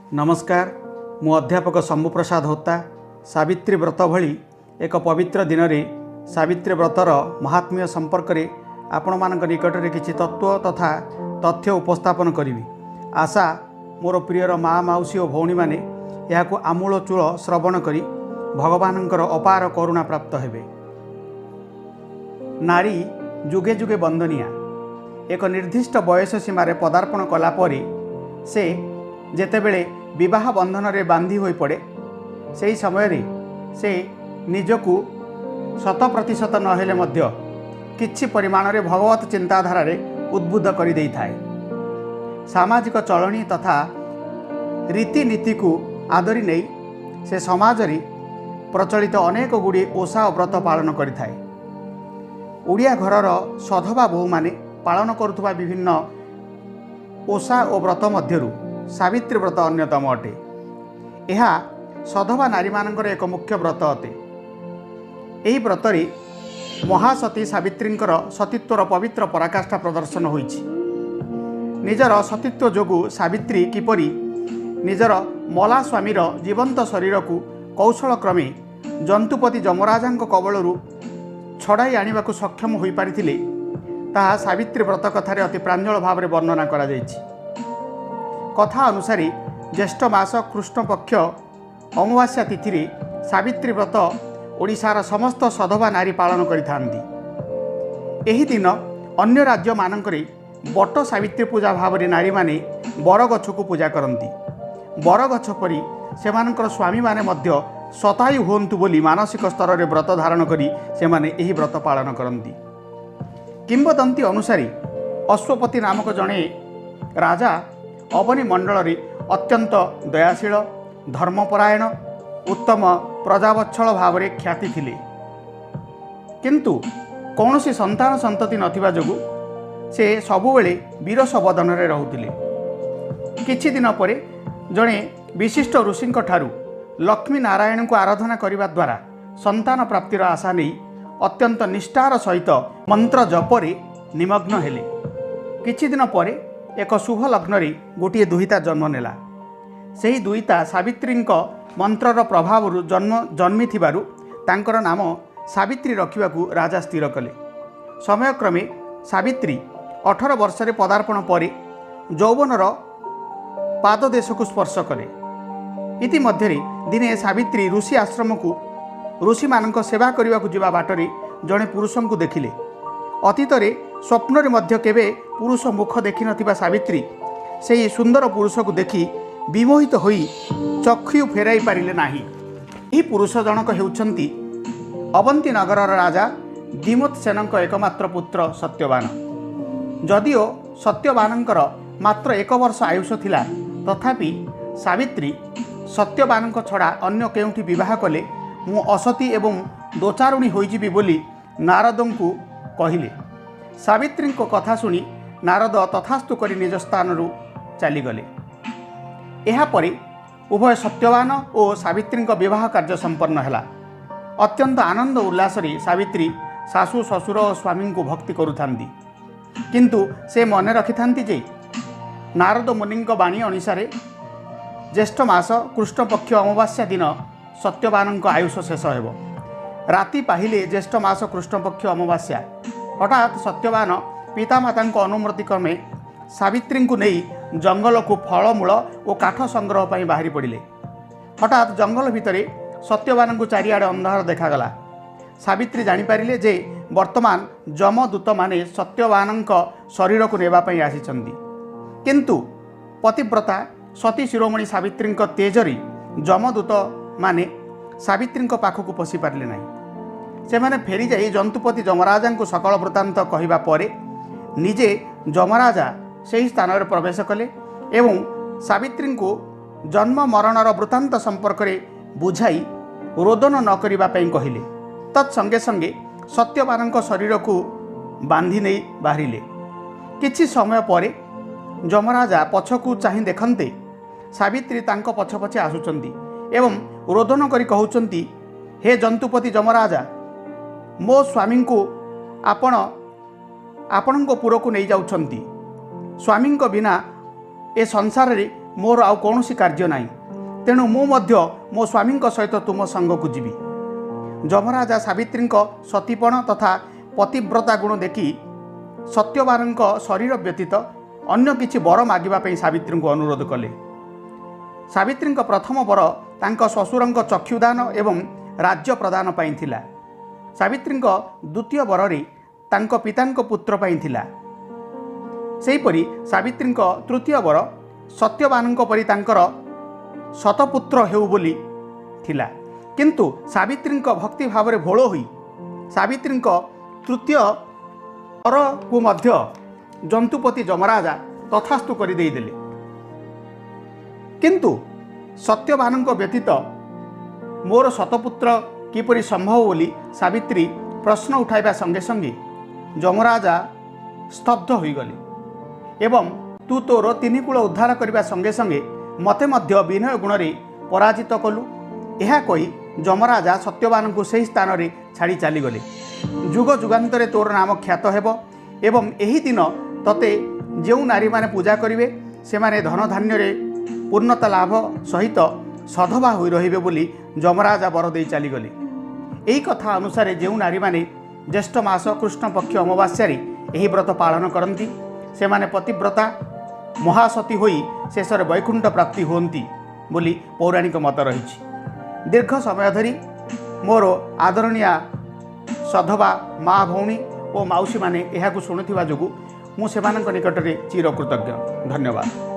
नमस्कार, मु अध्यापक शंभु प्रसाद होता। सावित्री व्रत भली एक पवित्र दिन में सावित्री व्रतर महात्म्य संपर्क में आपण मान निकट में किसी तत्व तथा तथ्य उपस्थापन करी। आशा मोर प्रियर माँ मौसी और भौणी मैंने यह आमूल चूल श्रवण करी भगवानंकर अपार करुणा प्राप्त हेबे। नारी जुगे जुगे बंदनिया एक निर्दिष्ट बयस सीमार पदार्पण कलापर से जेतेबेले विवाह बंधन रे बांधी होई पड़े से समय रे से निजकु 100% नहेले मध्य किछि परिमाण रे भगवत चिंताधारा रे उद्बुद्ध करि देई थाए। सामाजिक चलणी तथा रीतिनीति को आदरी नहीं से समाज रे प्रचलित अनेक गुड़ी ओषा और व्रत पालन करिथाए। ओडिया घरर सधवा बोहू माने पालन करुथुबा विभिन्न ओषा और व्रत मध्यरु सावित्री व्रत अन्यतम अटे। यह सधवा नारी मानकर एक मुख्य व्रत अटे। यही व्रतरे महासती सावित्रींकर सतीत्वर पवित्र पराकाष्ठा प्रदर्शन होइछि। निजर सतीत्व जोगु सावित्री किपरि निजर मला स्वामीर जीवंत शरीर को कौशल क्रमे जंतुपति जमराजांक कबलरू छड़ाई आनिबाकु सक्षम होई पारिथिले ताहा सावित्री व्रत कथारे अति प्रांजल भाव में वर्णना करा जायछि। कथा अनुसार ज्येष्ठ मास कृष्ण पक्ष अमावास्या तिथि रे सावित्री व्रत ओडिशार समस्त सधवा नारी पालन करिथांती। एही दिन अन्य राज्य मानकरे बट सावित्री पूजा भाव में नारी माने बरगछ को पूजा करती। बरगछ परी सेमानकर स्वामी माने मध्य शतायु होन्तु बोली मानसिक स्तर में व्रत धारण करी से माने एही व्रत पालन करती। किंवदंती अनुसार अश्वपति नामक जड़े राजा अवनी मंडल रे अत्यंत दयाशील धर्मपरायण उत्तम प्रजावत्सल भाव में ख्याति थिले, किंतु कौनसी संतान संतति नथिबा जोगु से सबुबेले विरस बदन रे रहुथिले। किछि दिन परे जड़े विशिष्ट ऋषिंक ठारू लक्ष्मी नारायण को आराधना करने द्वारा संतान प्राप्तिर आशा नहीं अत्यंत निष्ठार सहित मंत्र जपरे निमग्न हेले। किछि दिन परे एक शुभ लग्न रे गोटे दुहिता जन्म नेला। सेही दुहिता सावित्रींक मंत्रर प्रभाव जन्मी थिबारु तांकर नाम सावित्री रखिबाकू राजा स्थिर कले। समयक्रमे सावित्री 18 वर्ष रे पदार्पण परे यौवनर पाददेश को स्पर्श कले। इति मध्यरे दिने सावित्री ऋषि आश्रम को ऋषि मानक सेवा करने को जीवा बाटरे जड़े पुरुष को देखिले। अतीतरे स्वप्न रे मध्य केबे पुरुष मुख देखि नथिबा सावित्री से सुंदर पुरुष को देखि विमोहित होई चक्षु फेराई पारिले नाही। यही पुरुष जनक हेउछंती अवंती नगरर राजा दिमोत्सेनक एकमात्र पुत्र सत्यवान। जदिओ सत्यवानंकर मात्र 1 वर्ष आयुष थिला तथापि सावित्री सत्यवानक छड़ा अन्य केउठी विवाह कले मु असती एवं दोचारुणी होइजिबी बोली नारदंकु कहिले। सावित्री को कथा सुनी नारद तथास्तु करी निज स्थान चलीगले। यापरे उभय सत्यवान और सावित्री विवाह कार्य संपन्न है। अत्यंत आनंद उल्लास सावित्री सासु ससुर और स्वामी को भक्ति करुथांती, किंतु से मन रखिथांती जे नारद मुनि बाणी अनुसार ज्येष्ठ मास कृष्ण पक्ष अमावास्या दिन सत्यवान आयुष शेष हेब। राति पाहिले ज्येष्ठ मास कृष्ण पक्ष अमावास्या। हठात सत्यवान पितामाता अनुमति क्रमे सावित्री को नहीं जंगल को फलमूल और काठ संग्रह पर बाहरी पड़े। हठात जंगल भितर सत्यवान को चारिआडे अंधार देखागला। सावित्री जानीपारे जे वर्तमान जमदूत माने सत्यवान शरीर को नेबापी आसिछंती, किंतु पतिव्रता सती शिरोमणि सावित्री तेजरी जमदूत माने सावित्री पाखक पशि पारे ना। से माने फेरी जाई जंतुपति जमराजा को सकल वृत्तांत कहवा परे निजे जमराजा से ही स्थान में प्रवेश कले एवं सावित्री को जन्म मरणर वृत्तांत संपर्क में बुझाई रोदन न करिबा पई कहिले। तत्संगे संगे सत्यवान शरीर को बांधि नहीं बाहरिले। किछि समय परे जमराजा पछकू चाहि देखन्ते सावित्री तांको पछ पछे आसुचंती एवं रोदन करी कहउचंती, हे जंतुपति जमराजा, मो स्वामी को आपण पुर को नहीं जाउछंती। स्वामी बिना ए संसार रे मोर आउ कौनसी कार्य नाही, तेणु मु मध्य मो स्वामी सहित तुम संग को जीवी। जमराजा सावित्री सतीपण तथा पतिव्रता गुण देखि सत्यवान शरीर व्यतीत अन्य किछि वर मागिबा सावित्री को अनुरोध कले। सावित्री प्रथम वर तांको ससुरंक चक्षुदान एवं राज्य प्रदान पाई थिला। सावित्री द्वितीय वररी तांको पितांको पुत्र पाई थिला। सेहीपरि सावित्री तृतीय वर सत्यवानଙ୍କ परि तांकर शतपुत्र हेउ बोली थिला। किंतु सावित्री भक्ति भाव में भोल होई सावित्री तृतीय वर को मध्य जंतुपति जमराजा तथास्तु कर देले। किंतु सत्यवानଙ୍କ व्यतीत मोर शतपुत्र किपरि संभव बोली सावित्री प्रश्न उठाइबा संगे संगे जमराजा स्तब्ध हो गले एवं तू तोर तीन कूल उद्धार करने संगे संगे मते मध्य विनय गुण रे पराजित कलु। यह कही जमराजा सत्यवान को सही स्थान रे छाड़ी चलीगले। जुग जुगांतरे तोर नाम ख्यात हेब एवं एही दिन तते जो नारी माने पूजा करिवे से माने धन धान्य रे पूर्णता लाभ सहित सधवा होई रहिबे बोली जमराजा वर दे चलीगले। एही कथा अनुसार जो नारी माने ज्येष्ठ मास कृष्ण पक्ष अमावास्या एही व्रत पालन करती से माने पतिव्रता महासती होई शेषर वैकुंठ प्राप्ति होती बोली पौराणिक मत रही। दीर्घ समय धरी मोर आदरणीय सधवा माँ भौणी और माउसी माने एहाकु शुणुथिबा जोगु मु सेमानक निकटरे चिरकृतज्ञ। धन्यवाद।